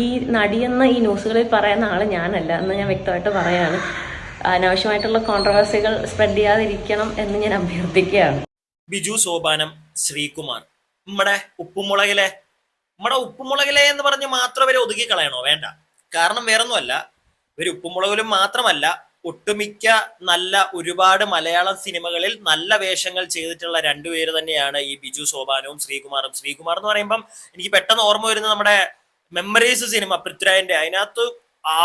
ഈ നടിയെന്ന ഈ ന്യൂസുകളിൽ പറയുന്ന ആൾ ഞാനല്ല എന്ന് ഞാൻ വ്യക്തമായിട്ട് പറയാണ്. അനാവശ്യമായിട്ടുള്ള കോൺട്രവേഴ്സികൾ സ്പ്രെഡ് ചെയ്യാതിരിക്കണം എന്ന് ഞാൻ അഭ്യർത്ഥിക്കുകയാണ്. ബിജു സോപാനം, ശ്രീകുമാർ, നമ്മുടെ ഉപ്പുമുളകിലെ എന്ന് പറഞ്ഞ് മാത്രം ഇവരെ ഒതുക്കി കളയണോ? വേണ്ട. കാരണം വേറൊന്നുമല്ല, ഇവർ ഉപ്പുമുളകിലും മാത്രമല്ല, ഒട്ടുമിക്ക നല്ല ഒരുപാട് മലയാളം സിനിമകളിൽ നല്ല വേഷങ്ങൾ ചെയ്തിട്ടുള്ള രണ്ടുപേര് തന്നെയാണ് ഈ ബിജു സോപാനവും ശ്രീകുമാറും. ശ്രീകുമാർ എന്ന് പറയുമ്പം എനിക്ക് പെട്ടെന്ന് ഓർമ്മ വരുന്നത് നമ്മുടെ മെമ്മറീസ് സിനിമ പൃഥ്വിരാജിന്റെ, അതിനകത്ത്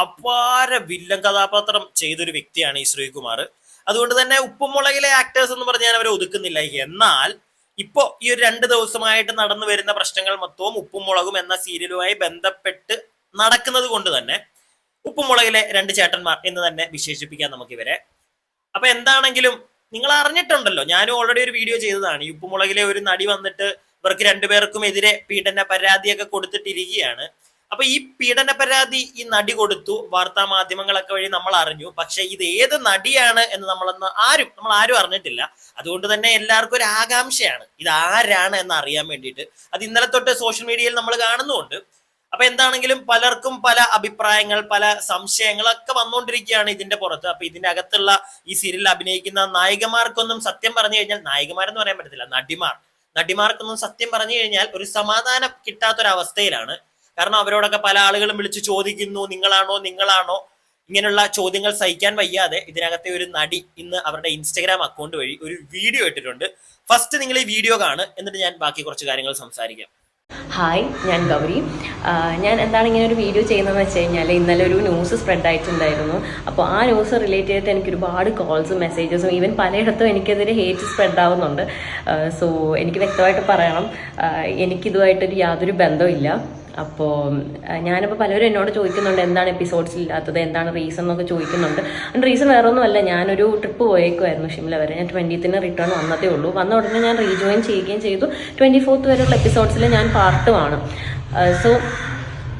അപാര വില്ലൻ കഥാപാത്രം ചെയ്തൊരു വ്യക്തിയാണ് ഈ ശ്രീകുമാർ. അതുകൊണ്ട് തന്നെ ഉപ്പുമുളകിലെ ആക്ടേഴ്സ് എന്ന് പറഞ്ഞാൽ അവരെ ഒതുക്കുന്നില്ല. എന്നാൽ ഇപ്പോ ഈ ഒരു 2 ദിവസമായിട്ട് നടന്നു വരുന്ന പ്രശ്നങ്ങൾ മൊത്തവും ഉപ്പുമുളകും എന്ന സീരിയലുമായി ബന്ധപ്പെട്ട് നടക്കുന്നത് കൊണ്ട് തന്നെ ഉപ്പുമുളകിലെ 2 ചേട്ടന്മാർ എന്ന് തന്നെ വിശേഷിപ്പിക്കാം നമുക്കിവരെ. അപ്പൊ എന്താണെങ്കിലും നിങ്ങൾ അറിഞ്ഞിട്ടുണ്ടല്ലോ, ഞാനും ഓൾറെഡി ഒരു വീഡിയോ ചെയ്തതാണ്. ഈ ഉപ്പുമുളകിലെ ഒരു നടി വന്നിട്ട് ഇവർക്ക് 2 പേർക്കും എതിരെ പീഡന പരാതിയൊക്കെ കൊടുത്തിട്ടിരിക്കുകയാണ്. അപ്പൊ ഈ പീഡന പരാതി ഈ നടി കൊടുത്തു, വാർത്താ മാധ്യമങ്ങളൊക്കെ വഴി നമ്മൾ അറിഞ്ഞു. പക്ഷെ ഇത് ഏത് നടിയാണ് എന്ന് നമ്മൾ ആരും അറിഞ്ഞിട്ടില്ല. അതുകൊണ്ട് തന്നെ എല്ലാവർക്കും ഒരു ആകാംക്ഷയാണ് ഇത് ആരാണ് എന്ന് അറിയാൻ വേണ്ടിയിട്ട്. അത് ഇന്നലെ തൊട്ട് സോഷ്യൽ മീഡിയയിൽ നമ്മൾ കാണുന്നുണ്ട്. അപ്പൊ എന്താണെങ്കിലും പലർക്കും പല അഭിപ്രായങ്ങൾ, പല സംശയങ്ങളൊക്കെ വന്നുകൊണ്ടിരിക്കുകയാണ് ഇതിന്റെ പുറത്ത്. അപ്പൊ ഇതിന്റെ അകത്തുള്ള ഈ സീരിയലിൽ അഭിനയിക്കുന്ന നായികമാർക്കൊന്നും സത്യം പറഞ്ഞു കഴിഞ്ഞാൽ, നായികമാരെന്ന് പറയാൻ പറ്റത്തില്ല, നടിമാർക്കൊന്നും സത്യം പറഞ്ഞു കഴിഞ്ഞാൽ ഒരു സമാധാനം കിട്ടാത്തൊരവസ്ഥയിലാണ്. കാരണം അവരോടൊക്കെ പല ആളുകളും വിളിച്ച് ചോദിക്കുന്നു, നിങ്ങളാണോ ഇങ്ങനെയുള്ള ചോദ്യങ്ങൾ സഹിക്കാൻ വയ്യാതെ ഇതിനകത്തെ ഒരു നടി ഇന്ന് അവരുടെ ഇൻസ്റ്റഗ്രാം അക്കൗണ്ട് വഴി ഒരു വീഡിയോ ഇട്ടിട്ടുണ്ട്. ഫസ്റ്റ് നിങ്ങൾ ഈ വീഡിയോ കാണുക, എന്നിട്ട് ഞാൻ ബാക്കി കുറച്ച് കാര്യങ്ങൾ സംസാരിക്കാം. ഹായ്, ഞാൻ ഗൗരി. ഞാൻ എന്താണ് ഇങ്ങനെ ഒരു വീഡിയോ ചെയ്യുന്നതെന്ന് വെച്ച് കഴിഞ്ഞാൽ, ഇന്നലെ ഒരു ന്യൂസ് സ്പ്രെഡ് ആയിട്ടുണ്ടായിരുന്നു. അപ്പോൾ ആ ന്യൂസ് റിലേറ്റ് ചെയ്തിട്ട് എനിക്ക് ഒരുപാട് കോൾസും മെസ്സേജസും ഈവൻ പലയിടത്തും എനിക്കെതിരെ ഹേറ്റ് സ്പ്രെഡ് ആവുന്നുണ്ട്. സോ എനിക്ക് വ്യക്തമായിട്ട് പറയണം, എനിക്കിതുമായിട്ടൊരു യാതൊരു ബന്ധമില്ല. അപ്പോൾ ഞാനിപ്പോൾ പലരും എന്നോട് ചോദിക്കുന്നുണ്ട് എന്താണ് എപ്പിസോഡ്സ് ഇല്ലാത്തത്, എന്താണ് റീസൺ എന്നൊക്കെ ചോദിക്കുന്നുണ്ട്. അതിൻ്റെ റീസൺ വേറെ ഒന്നുമല്ല, ഞാനൊരു ട്രിപ്പ് പോയേക്കുമായിരുന്നു ഷിംല വരെ. ഞാൻ 20th റിട്ടേൺ വന്നതേ ഉള്ളൂ. വന്ന ഉടനെ ഞാൻ റീജോയിൻ ചെയ്യുകയും ചെയ്തു. 24th വരെയുള്ള എപ്പിസോഡ്സിൽ ഞാൻ പാർട്ടുമാണ്. സോ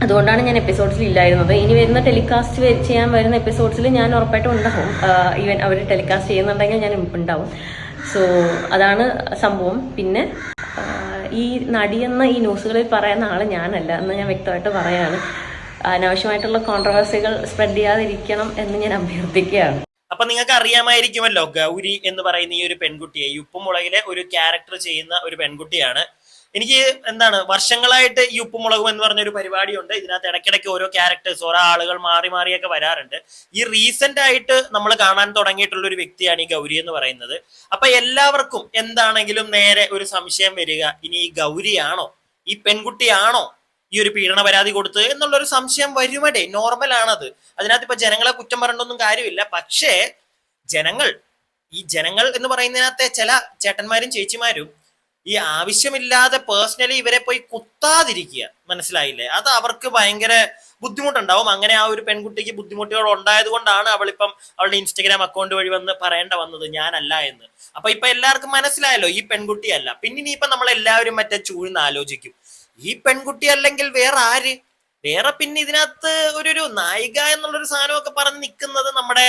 അതുകൊണ്ടാണ് ഞാൻ എപ്പിസോഡ്സിൽ ഇല്ലായിരുന്നത്. ഇനി വരുന്ന ടെലികാസ്റ്റ് ചെയ്യാൻ വരുന്ന എപ്പിസോഡ്സിൽ ഞാൻ ഉറപ്പായിട്ടും ഉണ്ടാവും. ഈവൻ അവർ ടെലികാസ്റ്റ് ചെയ്യുന്നുണ്ടെങ്കിൽ ഞാൻ ഉണ്ടാവും. സോ അതാണ് സംഭവം. പിന്നെ ഈ നടിയെന്ന ഈ ന്യൂസുകളിൽ പറയുന്ന ആൾ ഞാനല്ല എന്ന് ഞാൻ വ്യക്തമായിട്ട് പറയാണ്. അനാവശ്യമായിട്ടുള്ള കോൺട്രവേഴ്സികൾ സ്പ്രെഡ് ചെയ്യാതിരിക്കണം എന്ന് ഞാൻ അഭ്യർത്ഥിക്കുകയാണ്. അപ്പൊ നിങ്ങൾക്ക് അറിയാമായിരിക്കുമല്ലോ, ഗൗരി എന്ന് പറയുന്ന ഈ ഒരു പെൺകുട്ടിയെ, ഈ ഉപ്പുമുളകിലെ ഒരു ക്യാരക്ടർ ചെയ്യുന്ന ഒരു പെൺകുട്ടിയാണ്. എനിക്ക് വർഷങ്ങളായിട്ട് ഈ ഉപ്പുമുളകും എന്ന് പറഞ്ഞൊരു പരിപാടിയുണ്ട്. ഇതിനകത്ത് ഇടയ്ക്കിടയ്ക്ക് ഓരോ ക്യാരക്ടേഴ്സ്, ഓരോ ആളുകൾ മാറിയൊക്കെ വരാറുണ്ട്. ഈ റീസെന്റ് ആയിട്ട് നമ്മൾ കാണാൻ തുടങ്ങിയിട്ടുള്ള ഒരു വ്യക്തിയാണ് ഈ ഗൗരി എന്ന് പറയുന്നത്. അപ്പൊ എല്ലാവർക്കും എന്താണെങ്കിലും നേരെ ഒരു സംശയം വരിക, ഇനി ഈ ഗൗരിയാണോ, ഈ പെൺകുട്ടിയാണോ ഈ ഒരു പീഡന പരാതി കൊടുത്തത് എന്നുള്ളൊരു സംശയം വരുമടേ. നോർമലാണത്. അതിനകത്ത് ഇപ്പൊ ജനങ്ങളെ കുറ്റം പറഞ്ഞൊന്നും കാര്യമില്ല. പക്ഷേ ജനങ്ങൾ എന്ന് പറയുന്നതിനകത്തെ ചില ചേട്ടന്മാരും ചേച്ചിമാരും ഈ ആവശ്യമില്ലാതെ പേഴ്സണലി ഇവരെ പോയി കുത്താതിരിക്കുക, മനസ്സിലായില്ലേ? അത് അവർക്ക് ഭയങ്കര ബുദ്ധിമുട്ടുണ്ടാവും. അങ്ങനെ ആ ഒരു പെൺകുട്ടിക്ക് ബുദ്ധിമുട്ടുകൾ ഉണ്ടായത് കൊണ്ടാണ് അവളിപ്പം അവളുടെ ഇൻസ്റ്റഗ്രാം അക്കൗണ്ട് വഴി പറയാണ്ട വന്നത് ഞാനല്ല എന്ന്. അപ്പൊ ഇപ്പൊ എല്ലാവർക്കും മനസ്സിലായല്ലോ ഈ പെൺകുട്ടിയല്ല. പിന്നെ ഇനിയിപ്പൊ നമ്മൾ എല്ലാവരും മറ്റേ ചൂഴ്ന്ന് ആലോചിക്കും, ഈ പെൺകുട്ടി അല്ലെങ്കിൽ വേറെ ആര്? വേറെ പിന്നെ ഇതിനകത്ത് ഒരു നായിക എന്നുള്ളൊരു സാധനമൊക്കെ പറഞ്ഞ് നിൽക്കുന്നത് നമ്മുടെ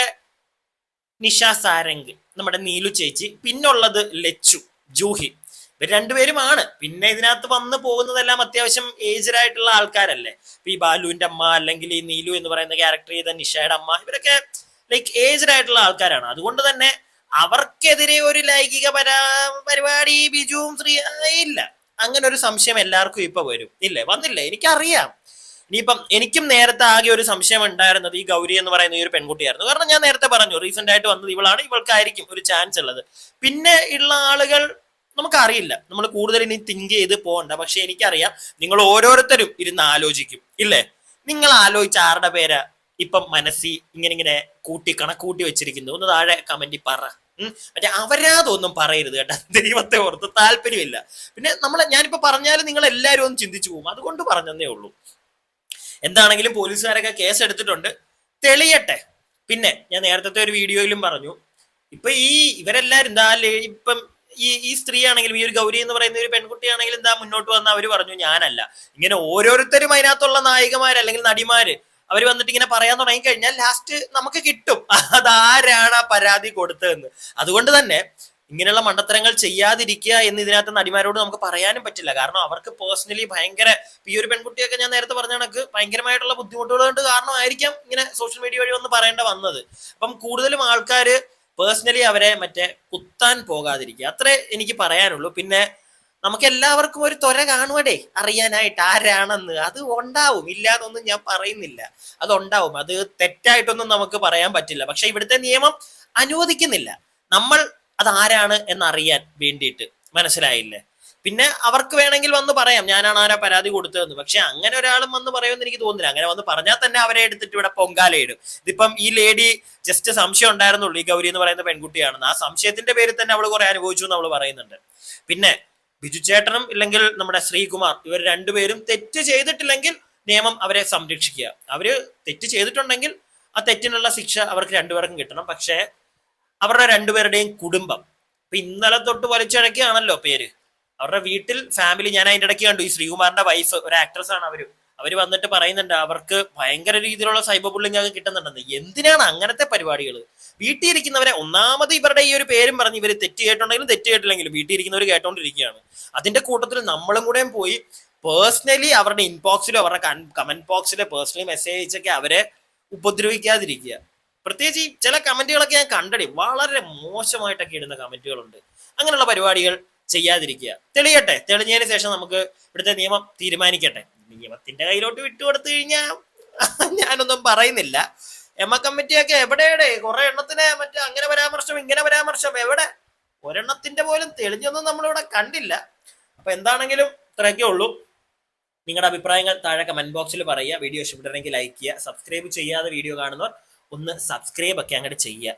നിഷ സാരംഗ്, നമ്മുടെ നീലു ചേച്ചി, പിന്നുള്ളത് ലച്ചു, ജൂഹി, ഇവർ രണ്ടുപേരുമാണ്. പിന്നെ ഇതിനകത്ത് വന്നു പോകുന്നതെല്ലാം അത്യാവശ്യം ഏജ്ഡ് ആയിട്ടുള്ള ആൾക്കാരല്ലേ. ഈ ബാലുവിന്റെ അമ്മ അല്ലെങ്കിൽ ഈ നീലു എന്ന് പറയുന്ന ക്യാരക്ടർ ചെയ്ത നിഷയുടെ അമ്മ, ഇവരൊക്കെ ലൈക്ക് ഏജ്ഡ് ആയിട്ടുള്ള ആൾക്കാരാണ്. അതുകൊണ്ട് തന്നെ അവർക്കെതിരെ ഒരു ലൈംഗിക പരിപാടി ബിജുവും ശ്രീ ഇല്ല. അങ്ങനെ ഒരു സംശയം എല്ലാവർക്കും ഇപ്പൊ വരും, ഇല്ലേ? വന്നില്ലേ? എനിക്കറിയാം. ഇനിയിപ്പം എനിക്കും നേരത്തെ ആകെ ഒരു സംശയം ഉണ്ടായിരുന്നത് ഈ ഗൗരി എന്ന് പറയുന്ന ഈ ഒരു പെൺകുട്ടിയായിരുന്നു. കാരണം ഞാൻ നേരത്തെ പറഞ്ഞു, റീസെന്റ് ആയിട്ട് വന്നത് ഇവളാണ്, ഇവൾക്കായിരിക്കും ഒരു ചാൻസ് ഉള്ളത്. പിന്നെ ഉള്ള ആളുകൾ നമുക്കറിയില്ല, നമ്മൾ കൂടുതൽ ഇനി തിങ്ക് ചെയ്ത് പോകണ്ട. പക്ഷെ എനിക്കറിയാം നിങ്ങൾ ഓരോരുത്തരും ഇരുന്ന് ആലോചിക്കും, ഇല്ലേ? നിങ്ങൾ ആലോചിച്ച ആരുടെ പേരാ ഇപ്പം മനസ്സിൽ ഇങ്ങനെ കണക്കൂട്ടി വെച്ചിരിക്കുന്നു? ഒന്ന് താഴെ കമന്റിൽ പറ. മറ്റേ അവരാതൊന്നും പറയരുത് കേട്ടോ, ദൈവത്തെ ഓർത്ത് താല്പര്യമില്ല. പിന്നെ ഞാനിപ്പോ പറഞ്ഞാലും നിങ്ങൾ എല്ലാവരും ഒന്ന് ചിന്തിച്ചു പോകും, അതുകൊണ്ട് പറഞ്ഞതേ ഉള്ളൂ. എന്താണെങ്കിലും പോലീസുകാരൊക്കെ കേസ് എടുത്തിട്ടുണ്ട്, തെളിയട്ടെ. പിന്നെ ഞാൻ നേരത്തെ ഒരു വീഡിയോയിലും പറഞ്ഞു, ഇപ്പൊ ഇവരെല്ലാരും ഇപ്പം ഈ സ്ത്രീ ആണെങ്കിലും ഈ ഒരു ഗൗരി എന്ന് പറയുന്ന ഒരു പെൺകുട്ടിയാണെങ്കിലും മുന്നോട്ട് വന്ന് അവർ പറഞ്ഞു ഞാനല്ല. ഇങ്ങനെ ഓരോരുത്തരും അതിനകത്തുള്ള നായികമാര് അല്ലെങ്കിൽ നടിമാര് അവർ വന്നിട്ട് ഇങ്ങനെ പറയാൻ തുടങ്ങി കഴിഞ്ഞാൽ ലാസ്റ്റ് നമുക്ക് കിട്ടും അതാരാണ് ആ പരാതി കൊടുത്തതെന്ന്. അതുകൊണ്ട് തന്നെ ഇങ്ങനെയുള്ള മണ്ടത്തരങ്ങൾ ചെയ്യാതിരിക്കുക എന്ന് ഇതിനകത്ത് നടിമാരോട് നമുക്ക് പറയാനും പറ്റില്ല. കാരണം അവർക്ക് പേഴ്സണലി ഭയങ്കര, ഈ ഒരു പെൺകുട്ടിയൊക്കെ ഞാൻ നേരത്തെ പറഞ്ഞ കണക്ക് ഭയങ്കരമായിട്ടുള്ള ബുദ്ധിമുട്ടുകൾ കൊണ്ട് കാരണമായിരിക്കാം ഇങ്ങനെ സോഷ്യൽ മീഡിയ വഴി ഒന്ന് പറയേണ്ട വന്നത്. അപ്പം കൂടുതലും ആൾക്കാര് പേഴ്സണലി അവരെ മറ്റേ കുത്താൻ പോകാതിരിക്കുക, അത്രേ എനിക്ക് പറയാനുള്ളൂ. പിന്നെ നമുക്ക് എല്ലാവർക്കും ഒരു ത്വര കാണുവടേ അറിയാനായിട്ട് ആരാണെന്ന്. അത് ഉണ്ടാവും, ഇല്ലാന്നൊന്നും ഞാൻ പറയുന്നില്ല, അതുണ്ടാവും. അത് തെറ്റായിട്ടൊന്നും നമുക്ക് പറയാൻ പറ്റില്ല. പക്ഷെ ഇവിടുത്തെ നിയമം അനുവദിക്കുന്നില്ല നമ്മൾ അത് ആരാണ് എന്നറിയാൻ വേണ്ടിയിട്ട്. മനസ്സിലായില്ലേ? പിന്നെ അവർക്ക് വേണമെങ്കിൽ വന്ന് പറയാം ഞാനാണ് ആരാ പരാതി കൊടുത്തതെന്ന്. പക്ഷെ അങ്ങനെ ഒരാളും വന്ന് പറയുമെന്ന് എനിക്ക് തോന്നുന്നില്ല. അങ്ങനെ വന്ന് പറഞ്ഞാൽ തന്നെ അവരെ എടുത്തിട്ട് ഇവിടെ പൊങ്കാലയിടും. ഇതിപ്പം ഈ ലേഡി ജസ്റ്റ് സംശയം ഉണ്ടായിരുന്നുള്ളൂ ഈ ഗൗരി എന്ന് പറയുന്ന പെൺകുട്ടിയാണെന്ന്. ആ സംശയത്തിന്റെ പേരിൽ തന്നെ അവൾ കുറെ അനുഭവിച്ചു എന്ന് അവൾ പറയുന്നുണ്ട്. പിന്നെ ബിജു ചേട്ടനും ഇല്ലെങ്കിൽ നമ്മുടെ ശ്രീകുമാർ, ഇവർ രണ്ടുപേരും തെറ്റ് ചെയ്തിട്ടില്ലെങ്കിൽ നിയമം അവരെ സംരക്ഷിക്കുക. അവര് തെറ്റ് ചെയ്തിട്ടുണ്ടെങ്കിൽ ആ തെറ്റിനുള്ള ശിക്ഷ അവർക്ക് രണ്ടുപേർക്കും കിട്ടണം. പക്ഷേ അവരുടെ രണ്ടുപേരുടെയും കുടുംബം ഇപ്പൊ ഇന്നലെ തൊട്ട് വലിച്ചിഴക്കുകയാണല്ലോ പേര്. അവരുടെ വീട്ടിൽ ഫാമിലി, ഞാൻ അതിന്റെ ഇടയ്ക്ക് കണ്ടു, ഈ ശ്രീകുമാറിന്റെ വൈഫ് ഒരു ആക്ട്രസ് ആണ്. അവര് വന്നിട്ട് പറയുന്നുണ്ട് അവർക്ക് ഭയങ്കര രീതിയിലുള്ള സൈബർ ബുള്ളിങ് ഒക്കെ കിട്ടുന്നുണ്ടെന്ന്. എന്തിനാണ് അങ്ങനത്തെ പരിപാടികൾ? വീട്ടിൽ ഇരിക്കുന്നവരെ ഒന്നാമത് ഇവരുടെ ഈ ഒരു പേരും പറഞ്ഞ് ഇവർ തെറ്റ് കേട്ടുണ്ടെങ്കിലും തെറ്റ് കേട്ടില്ലെങ്കിലും വീട്ടിൽ ഇരിക്കുന്നവർ കേട്ടോണ്ടിരിക്കുകയാണ്. അതിന്റെ കൂട്ടത്തിൽ നമ്മളും കൂടെയും പോയി പേഴ്സണലി അവരുടെ ഇൻബോക്സിലോ അവരുടെ കമന്റ് ബോക്സിലെ പേഴ്സണലി മെസ്സേജ് അയച്ചൊക്കെ അവരെ ഉപദ്രവിക്കാതിരിക്കുക. പ്രത്യേകിച്ച് ഈ ചില കമന്റുകളൊക്കെ ഞാൻ കണ്ടടി, വളരെ മോശമായിട്ടൊക്കെ ഇടുന്ന കമന്റുകളുണ്ട്. അങ്ങനെയുള്ള പരിപാടികൾ ചെയ്യാതിരിക്കുക. തെളിയട്ടെ, തെളിഞ്ഞതിന് ശേഷം നമുക്ക് ഇവിടുത്തെ നിയമം തീരുമാനിക്കട്ടെ. നിയമത്തിന്റെ കയ്യിലോട്ട് വിട്ടുകൊടുത്തു കഴിഞ്ഞാൽ ഞാനൊന്നും പറയുന്നില്ല. എമ്മ കമ്മിറ്റിയൊക്കെ എവിടെയുടെ കുറെ എണ്ണത്തിന് മറ്റേ അങ്ങനെ പരാമർശം ഇങ്ങനെ പരാമർശം എവിടെ? ഒരെണ്ണത്തിന്റെ പോലും തെളിഞ്ഞൊന്നും നമ്മളിവിടെ കണ്ടില്ല. അപ്പൊ എന്താണെങ്കിലും ഇത്രയൊക്കെ ഉള്ളൂ. നിങ്ങളുടെ അഭിപ്രായങ്ങൾ താഴെ കമന്റ് ബോക്സിൽ പറയുക. വീഡിയോ ഇഷ്ടപ്പെട്ടിട്ടുണ്ടെങ്കിൽ ലൈക്ക് ചെയ്യുക. സബ്സ്ക്രൈബ് ചെയ്യാതെ വീഡിയോ കാണുന്നവർ ഒന്ന് സബ്സ്ക്രൈബ് ഒക്കെ അങ്ങോട്ട് ചെയ്യുക.